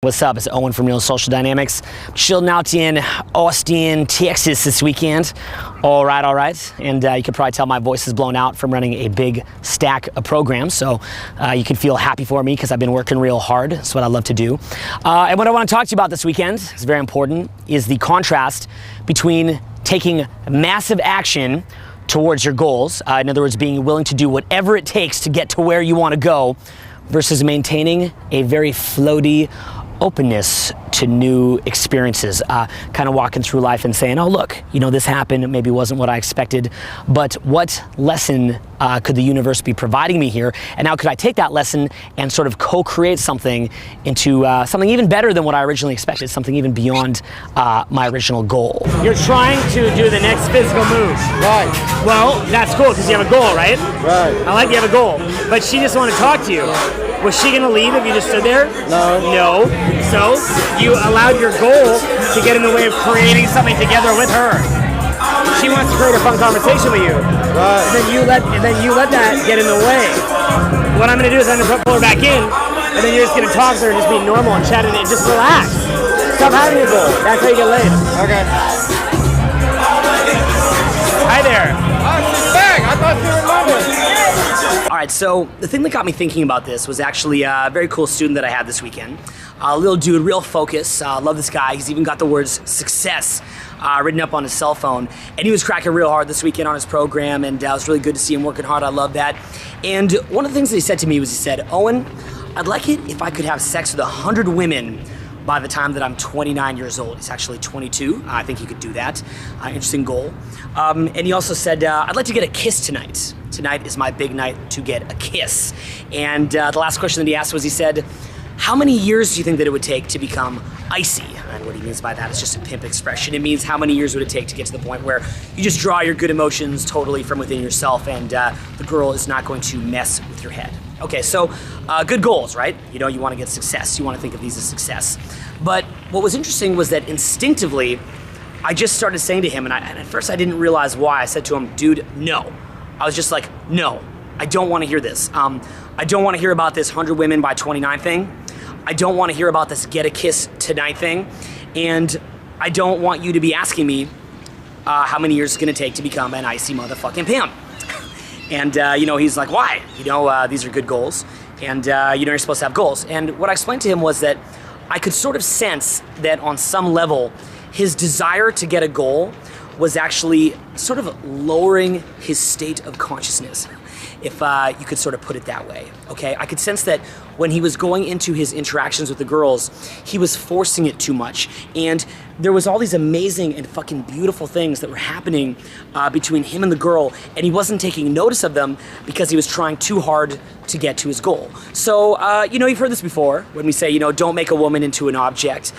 What's up? It's Owen from Real Social Dynamics. Chilling out in Austin, Texas this weekend. All right. And you can probably tell my voice is blown out from running a big stack of programs. So you can feel happy for me because I've been working real hard. That's what I love to do. And what I want to talk to you about this weekend is very important, is the contrast between taking massive action towards your goals. In other words, being willing to do whatever it takes to get to where you want to go versus maintaining a very floaty openness to new experiences, kind of walking through life and saying, oh look, you know, this happened, it maybe wasn't what I expected, but what lesson could the universe be providing me here, and how could I take that lesson and sort of co-create something into something even better than what I originally expected, something even beyond my original goal. You're trying to do the next physical move. Right. Well, that's cool because you have a goal, right? Right. I like you have a goal, but she just wanted to talk to you. Was she gonna leave if you just stood there? No. So you allowed your goal to get in the way of creating something together with her. She wants to create a fun conversation with you. Right. And then you let that get in the way. What I'm gonna do is I'm gonna pull her back in, and then you're just gonna talk to her and just be normal and chat and just relax. Stop having your goal. That's how you get laid. Okay. Hi there. Oh, she's back. I thought you were loving. All right, so the thing that got me thinking about this was actually a very cool student that I had this weekend. A little dude, real focus. Love this guy. He's even got the words success written up on his cell phone. And he was cracking real hard this weekend on his program, and it was really good to see him working hard. I love that. And one of the things that he said to me was, he said, Owen, I'd like it if I could have sex with 100 women by the time that I'm 29 years old. He's actually 22. I think he could do that. Interesting goal. And he also said, I'd like to get a kiss tonight. Tonight is my big night to get a kiss. And the last question that he asked was, he said, how many years do you think that it would take to become icy? And what he means by that is just a pimp expression. It means how many years would it take to get to the point where you just draw your good emotions totally from within yourself, and the girl is not going to mess with your head. Okay, so good goals, right? You know, you want to get success. You want to think of these as success. But what was interesting was that instinctively, I just started saying to him, and at first I didn't realize why. I said to him, dude, no. I was just like, no, I don't want to hear this. I don't want to hear about this 100 women by 29 thing. I don't want to hear about this get a kiss tonight thing. And I don't want you to be asking me how many years it's going to take to become an icy motherfucking pimp. And, you know, he's like, why? You know, these are good goals. And, you know, you're supposed to have goals. And what I explained to him was that I could sort of sense that on some level, his desire to get a goal was actually sort of lowering his state of consciousness, if you could sort of put it that way, okay? I could sense that when he was going into his interactions with the girls, he was forcing it too much. And there was all these amazing and fucking beautiful things that were happening between him and the girl, and he wasn't taking notice of them because he was trying too hard to get to his goal. So, you know, you've heard this before when we say, you know, don't make a woman into an object.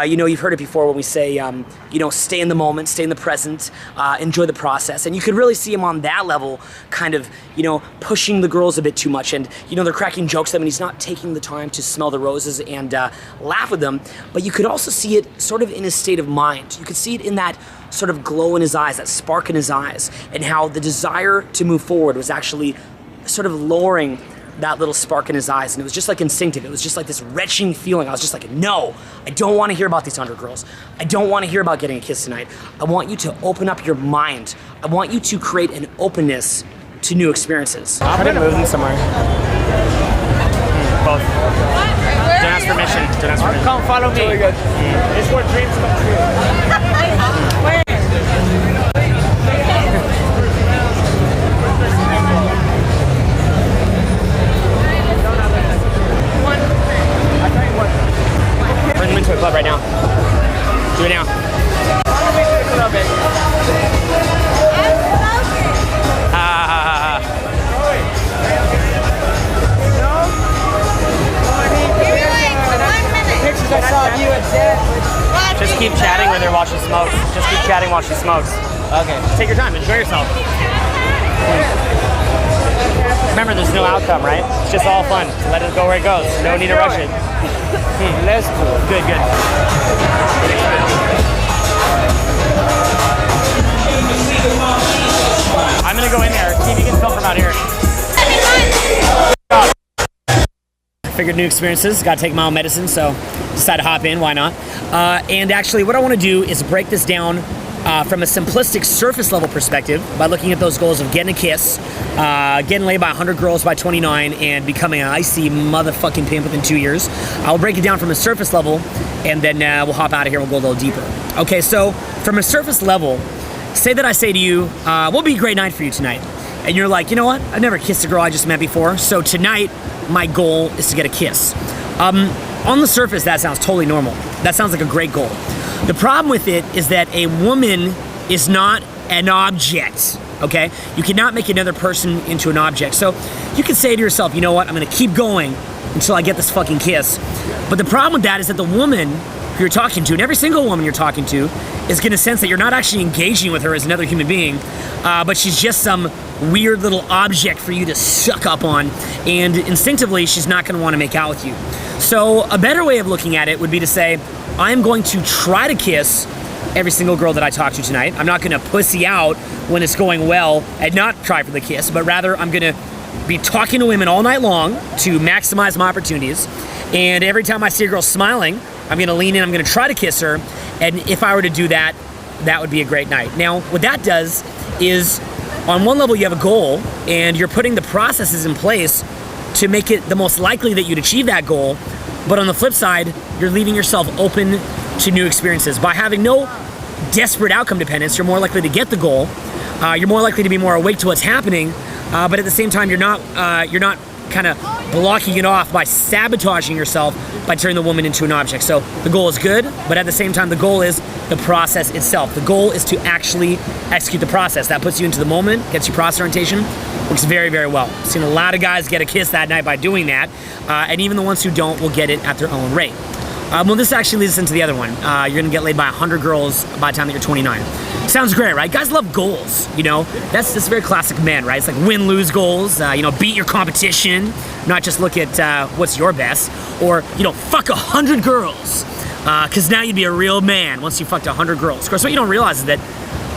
You know, you've heard it before when we say, you know, stay in the moment, stay in the present, enjoy the process. And you could really see him on that level, kind of, you know, pushing the girls a bit too much. And, you know, they're cracking jokes at him, and he's not taking the time to smell the roses and laugh with them. But you could also see it sort of in his state of mind. You could see it in that sort of glow in his eyes, that spark in his eyes, and how the desire to move forward was actually sort of lowering that little spark in his eyes. And it was just like instinctive. It was just like this retching feeling. I was just like, no, I don't want to hear about these 100 girls. I don't want to hear about getting a kiss tonight. I want you to open up your mind. I want you to create an openness to new experiences. I'm gonna move them somewhere. Both. Don't ask permission. Don't ask permission. Come follow me. Really good. It's where dreams come true. Where? Bring them into a club right now. Do it now. I saw you at Jet. Just keep chatting with her while she smokes. Just keep chatting while she smokes. Okay. Take your time. Enjoy yourself. Remember, there's no outcome, right? It's just all fun. Let it go where it goes. No need to rush it. Let's go. Good, good. I'm gonna go in there. See if you can film from out here. figured new experiences, got to take my own medicine, so decided to hop in, why not? And actually what I want to do is break this down from a simplistic surface level perspective by looking at those goals of getting a kiss, getting laid by 100 girls by 29, and becoming an icy motherfucking pimp within 2 years. I'll break it down from a surface level, and then we'll hop out of here, we'll go a little deeper. Okay, so from a surface level, say that I say to you, what'll be a great night for you tonight? And you're like, you know what? I've never kissed a girl I just met before, so tonight, my goal is to get a kiss. On the surface, that sounds totally normal. That sounds like a great goal. The problem with it is that a woman is not an object, okay? You cannot make another person into an object. So you can say to yourself, you know what? I'm gonna keep going until I get this fucking kiss. But the problem with that is that the woman who you're talking to, and every single woman you're talking to, is gonna sense that you're not actually engaging with her as another human being, but she's just some weird little object for you to suck up on, and instinctively she's not gonna wanna make out with you. So a better way of looking at it would be to say, I'm going to try to kiss every single girl that I talk to tonight. I'm not gonna pussy out when it's going well and not try for the kiss, but rather I'm gonna be talking to women all night long to maximize my opportunities. And every time I see a girl smiling, I'm gonna lean in, I'm gonna try to kiss her. And if I were to do that, that would be a great night. Now, what that does is, on one level you have a goal and you're putting the processes in place to make it the most likely that you'd achieve that goal. But on the flip side, you're leaving yourself open to new experiences. By having no desperate outcome dependence, you're more likely to get the goal. You're more likely to be more awake to what's happening, but at the same time, you're not kind of blocking it off by sabotaging yourself by turning the woman into an object. So the goal is good, but at the same time, the goal is the process itself. The goal is to actually execute the process. That puts you into the moment, gets you process orientation, works very, very well. I've seen a lot of guys get a kiss that night by doing that, and even the ones who don't will get it at their own rate. Well, this actually leads us into the other one. You're gonna get laid by 100 girls by the time that you're 29. Sounds great, right? Guys love goals, you know? That's very classic men, right? It's like win-lose goals, beat your competition, not just look at what's your best, or, fuck 100 girls, because now you'd be a real man once you fucked 100 girls. Of course, what you don't realize is that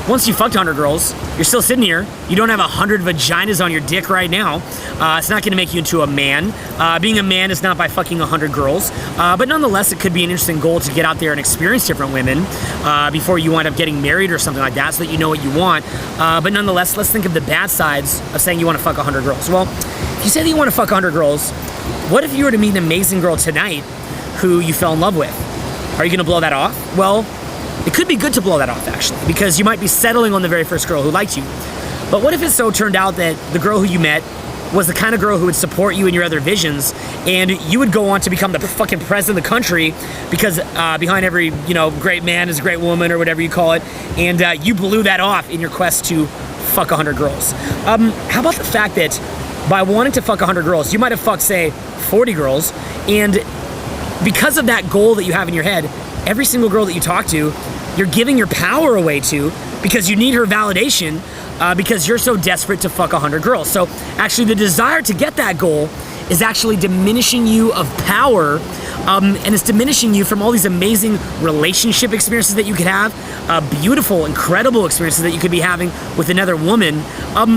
once you fucked 100 girls, you're still sitting here. You don't have 100 vaginas on your dick right now. It's not gonna make you into a man. Being a man is not by fucking 100 girls. But nonetheless, it could be an interesting goal to get out there and experience different women before you wind up getting married or something like that, so that you know what you want. But nonetheless, let's think of the bad sides of saying you wanna fuck 100 girls. Well, if you say that you wanna fuck 100 girls, what if you were to meet an amazing girl tonight who you fell in love with? Are you gonna blow that off? Well, it could be good to blow that off, actually, because you might be settling on the very first girl who liked you. But what if it so turned out that the girl who you met was the kind of girl who would support you in your other visions, and you would go on to become the fucking president of the country, because behind every, great man is a great woman, or whatever you call it, and you blew that off in your quest to fuck 100 girls. How about the fact that by wanting to fuck 100 girls, you might have fucked, say, 40 girls, and because of that goal that you have in your head, every single girl that you talk to, you're giving your power away to, because you need her validation, because you're so desperate to fuck 100 girls. So actually the desire to get that goal is actually diminishing you of power, and it's diminishing you from all these amazing relationship experiences that you could have, beautiful, incredible experiences that you could be having with another woman.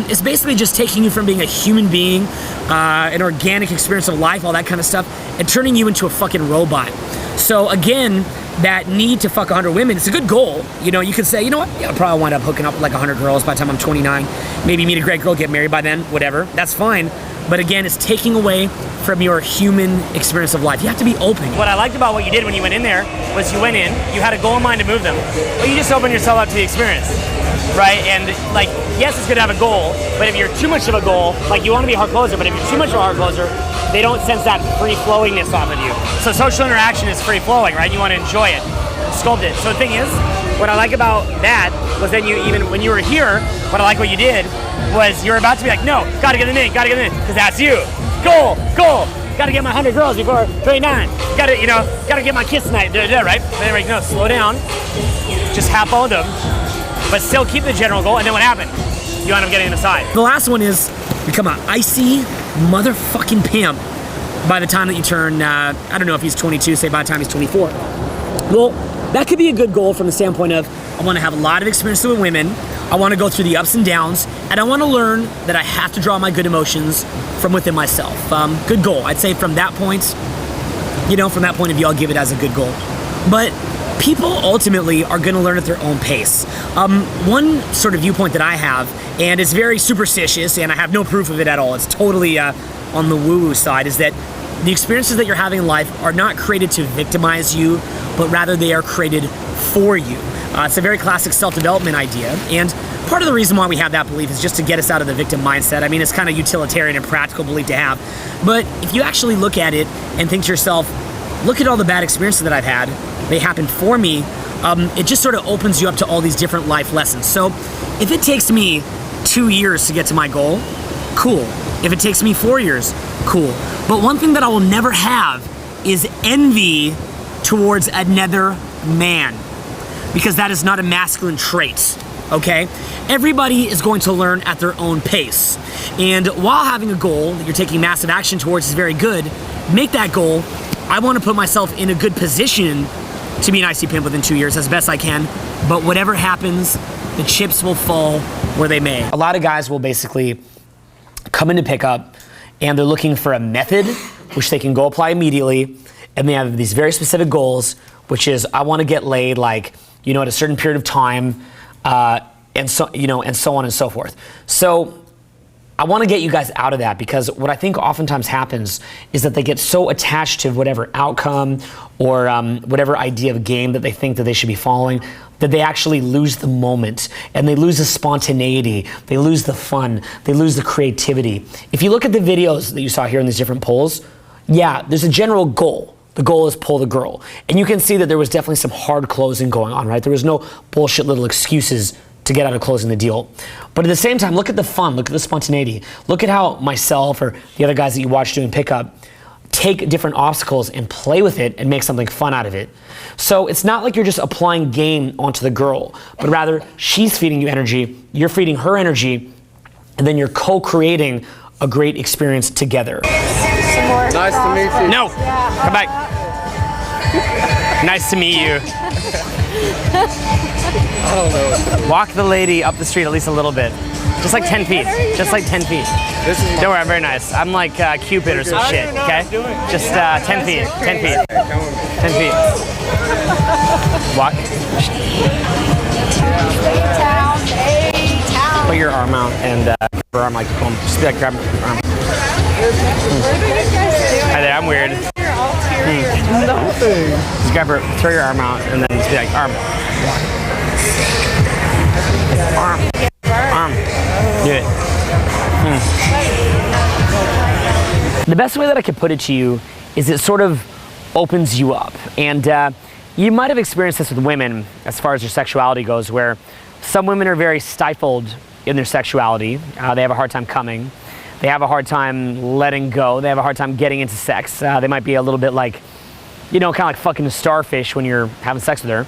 It's basically just taking you from being a human being, an organic experience of life, all that kind of stuff, and turning you into a fucking robot. So again, that need to fuck 100 women, it's a good goal. You could say, I'll probably wind up hooking up with like 100 girls by the time I'm 29. Maybe meet a great girl, get married by then, whatever. That's fine. But again, it's taking away from your human experience of life. You have to be open. What I liked about what you did when you went in there was you went in, you had a goal in mind to move them, but you just opened yourself up to the experience, right? And yes, it's good to have a goal, but if you're too much of a goal, you want to be a hard closer, but if you're too much of a hard closer, they don't sense that free-flowingness off of you. So social interaction is free-flowing, right? You want to enjoy it, sculpt it. So the thing is, what I like about that was then even when you were here, what I like what you did was you were about to be like, no, gotta get in, because that's you. Goal, gotta get my 100 girls before 29. Gotta get my kiss tonight, right? But then no, slow down, just have fun with them, but still keep the general goal, and then what happened? You end up getting inside. The last one is become an icy motherfucking pimp by the time that you turn, I don't know if he's 22, say by the time he's 24. Well, that could be a good goal from the standpoint of, I want to have a lot of experience with women. I want to go through the ups and downs, and I want to learn that I have to draw my good emotions from within myself. Good goal. I'd say from that point, from that point of view, I'll give it as a good goal. But people ultimately are going to learn at their own pace. One sort of viewpoint that I have, and it's very superstitious, and I have no proof of it at all, it's totally on the woo-woo side, is that the experiences that you're having in life are not created to victimize you, but rather they are created for you. It's a very classic self-development idea, and part of the reason why we have that belief is just to get us out of the victim mindset. I mean, it's kind of utilitarian and practical belief to have, but if you actually look at it and think to yourself, look at all the bad experiences that I've had, they happened for me, it just sort of opens you up to all these different life lessons. So if it takes me 2 years to get to my goal, cool. If it takes me 4 years, cool. But one thing that I will never have is envy towards another man, because that is not a masculine trait, okay? Everybody is going to learn at their own pace. And while having a goal that you're taking massive action towards is very good, make that goal. I want to put myself in a good position to be an IC pimp within 2 years as best I can, but whatever happens, the chips will fall where they may. A lot of guys will basically come into pickup and they're looking for a method which they can go apply immediately, and they have these very specific goals, which is I want to get laid at a certain period of time, and so on and so forth. So I want to get you guys out of that, because what I think oftentimes happens is that they get so attached to whatever outcome or whatever idea of game that they think that they should be following, that they actually lose the moment, and they lose the spontaneity, they lose the fun, they lose the creativity. If you look at the videos that you saw here in these different polls, yeah, there's a general goal. The goal is pull the girl. And you can see that there was definitely some hard closing going on, right? There was no bullshit little excuses to get out of closing the deal. But at the same time, look at the fun, look at the spontaneity. Look at how myself or the other guys that you watch doing pickup take different obstacles and play with it and make something fun out of it. So it's not like you're just applying game onto the girl, but rather she's feeding you energy, you're feeding her energy, and then you're co-creating a great experience together. Nice to meet you. No, come back. Nice to meet you. I don't know. Walk the lady up the street at least a little bit. Just like 10 feet. Just like 10 feet. Don't worry, I'm very nice. I'm like Cupid or some shit, okay? Just 10 feet. 10 feet. 10 feet. Walk. Put your arm out and her arm like, boom. Just be like, grab her arm. Hi there, I'm weird. Nothing. Just grab her, throw your arm out, and then just be like, arm. Arm. Arm. Do it. The best way that I could put it to you is it sort of opens you up. And you might have experienced this with women as far as their sexuality goes, where some women are very stifled in their sexuality. They have a hard time coming. They have a hard time letting go. They have a hard time getting into sex. They might be a little bit like, kind of like fucking a starfish when you're having sex with her.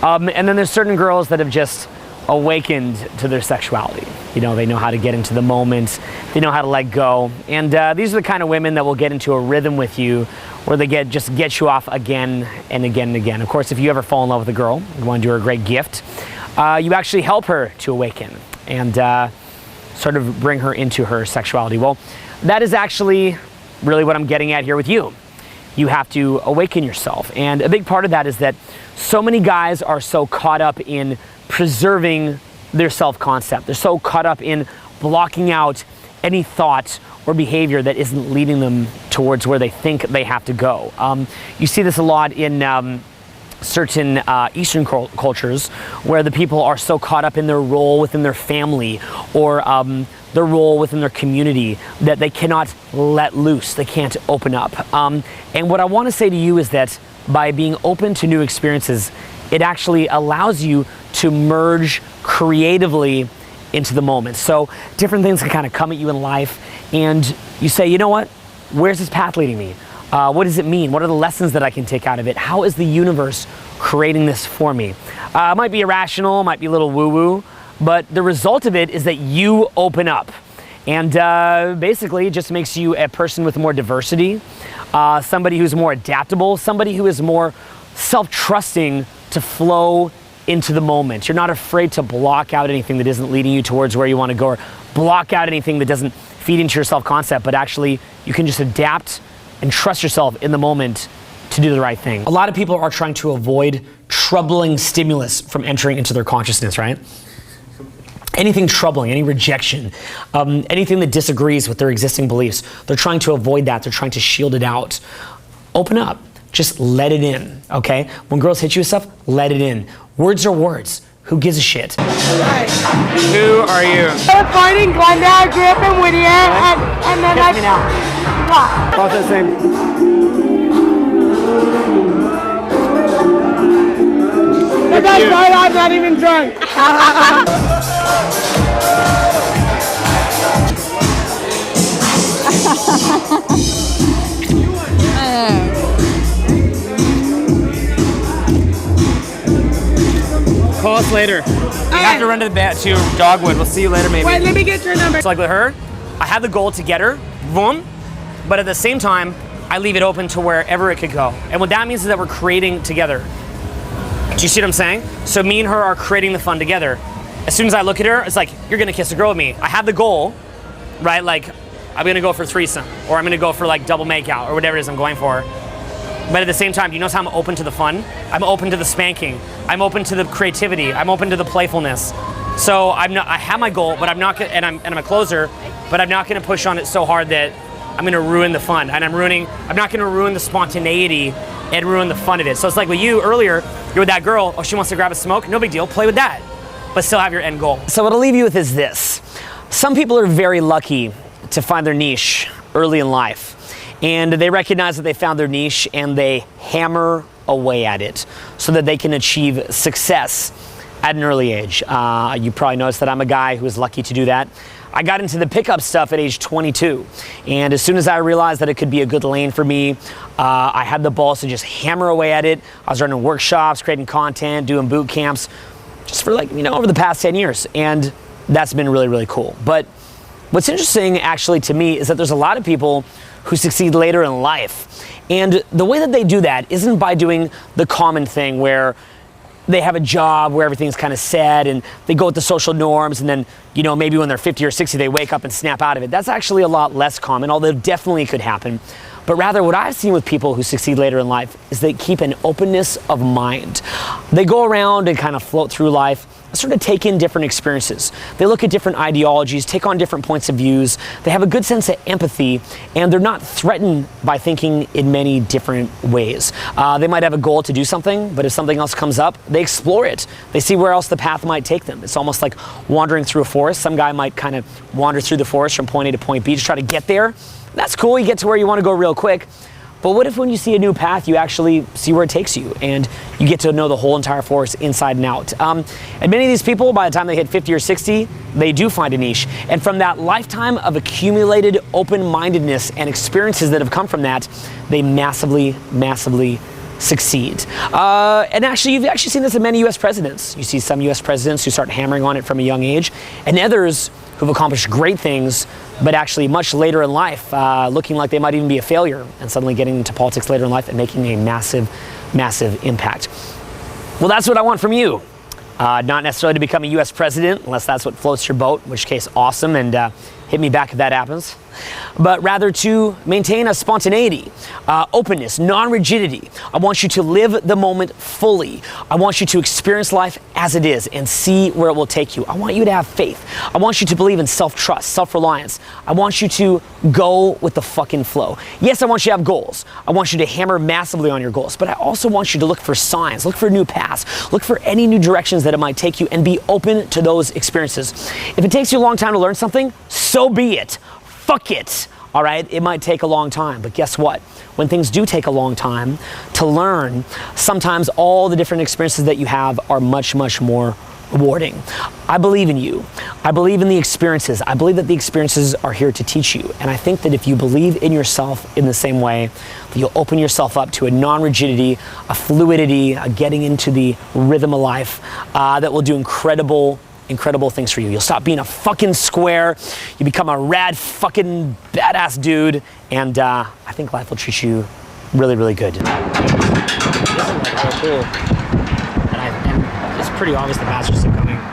And then there's certain girls that have just awakened to their sexuality. They know how to get into the moment. They know how to let go. And these are the kind of women that will get into a rhythm with you where they just get you off again and again and again. Of course, if you ever fall in love with a girl, you want to do her a great gift, you actually help her to awaken and sort of bring her into her sexuality. Well, that is actually really what I'm getting at here with you. You have to awaken yourself. And a big part of that is that so many guys are so caught up in preserving their self-concept. They're so caught up in blocking out any thought or behavior that isn't leading them towards where they think they have to go. You see this a lot in certain Eastern cultures where the people are so caught up in their role within their family or their role within their community that they cannot let loose, they can't open up. And what I want to say to you is that by being open to new experiences, it actually allows you to merge creatively into the moment. So different things can kind of come at you in life and you say, you know what, where's this path leading me? What does it mean? What are the lessons that I can take out of it? How is the universe creating this for me? It might be irrational, might be a little woo-woo, but the result of it is that you open up. And basically, it just makes you a person with more diversity, somebody who's more adaptable, somebody who is more self-trusting to flow into the moment. You're not afraid to block out anything that isn't leading you towards where you want to go, or block out anything that doesn't feed into your self-concept, but actually you can just adapt and trust yourself in the moment to do the right thing. A lot of people are trying to avoid troubling stimulus from entering into their consciousness, right? Anything troubling, any rejection, anything that disagrees with their existing beliefs, they're trying to avoid that. They're trying to shield it out. Open up. Just let it in, okay? When girls hit you with stuff, let it in. Words are words. Who gives a shit? Who are you? I was born in Glendale, I grew up in Whittier, and then Kiss me now. What? Both the same. That's right, I'm not even drunk. Call us later. We have to run to Dogwood. We'll see you later, maybe. Wait, let me get your number. So like with her, I had the goal to get her, boom, but at the same time, I leave it open to wherever it could go. And what that means is that we're creating together. Do you see what I'm saying? So me and her are creating the fun together. As soon as I look at her, it's like, you're gonna kiss a girl with me. I have the goal, right? Like, I'm gonna go for threesome, or I'm gonna go for like double makeout, or whatever it is I'm going for. But at the same time, do you notice how I'm open to the fun? I'm open to the spanking. I'm open to the creativity. I'm open to the playfulness. So I have my goal, but I'm not gonna, and I'm a closer, but I'm not gonna push on it so hard that I'm gonna ruin the fun. And I'm not gonna ruin the spontaneity and ruin the fun of it. So it's like with you earlier, you're with that girl, oh, she wants to grab a smoke, no big deal, play with that, but still have your end goal. So what I'll leave you with is this. Some people are very lucky to find their niche early in life. And they recognize that they found their niche and they hammer away at it so that they can achieve success at an early age. You probably noticed that I'm a guy who is lucky to do that. I got into the pickup stuff at age 22. And as soon as I realized that it could be a good lane for me, I had the balls to just hammer away at it. I was running workshops, creating content, doing boot camps, just for over the past 10 years. And that's been really, really cool. But what's interesting actually to me is that there's a lot of people who succeed later in life. And the way that they do that isn't by doing the common thing where they have a job where everything's kind of set and they go with the social norms, and then, maybe when they're 50 or 60, they wake up and snap out of it. That's actually a lot less common, although it definitely could happen. But rather, what I've seen with people who succeed later in life is they keep an openness of mind. They go around and kind of float through life, sort of take in different experiences. They look at different ideologies, take on different points of views. They have a good sense of empathy, and they're not threatened by thinking in many different ways. They might have a goal to do something, but if something else comes up, they explore it. They see where else the path might take them. It's almost like wandering through a forest. Some guy might kind of wander through the forest from point A to point B to try to get there. That's cool, you get to where you want to go real quick. But what if when you see a new path, you actually see where it takes you and you get to know the whole entire forest inside and out? And many of these people, by the time they hit 50 or 60, they do find a niche. And from that lifetime of accumulated open-mindedness and experiences that have come from that, they massively, massively succeed. And actually, you've actually seen this in many US presidents. You see some US presidents who start hammering on it from a young age, and others who've accomplished great things, but actually much later in life, looking like they might even be a failure, and suddenly getting into politics later in life and making a massive, massive impact. Well, that's what I want from you. Not necessarily to become a US president, unless that's what floats your boat, in which case, awesome, and hit me back if that happens. But rather to maintain a spontaneity, openness, non-rigidity. I want you to live the moment fully. I want you to experience life as it is and see where it will take you. I want you to have faith. I want you to believe in self-trust, self-reliance. I want you to go with the fucking flow. Yes, I want you to have goals. I want you to hammer massively on your goals, but I also want you to look for signs, look for new paths, look for any new directions that it might take you, and be open to those experiences. If it takes you a long time to learn something, so be it. Fuck it. All right, it might take a long time, but guess what? When things do take a long time to learn, sometimes all the different experiences that you have are much, much more rewarding. I believe in you. I believe in the experiences. I believe that the experiences are here to teach you. And I think that if you believe in yourself in the same way, that you'll open yourself up to a non-rigidity, a fluidity, a getting into the rhythm of life that will do incredible things for you. You'll stop being a fucking square. You become a rad fucking badass dude. And I think life will treat you really, really good. This is like real cool. And it's pretty obvious the bats are still coming.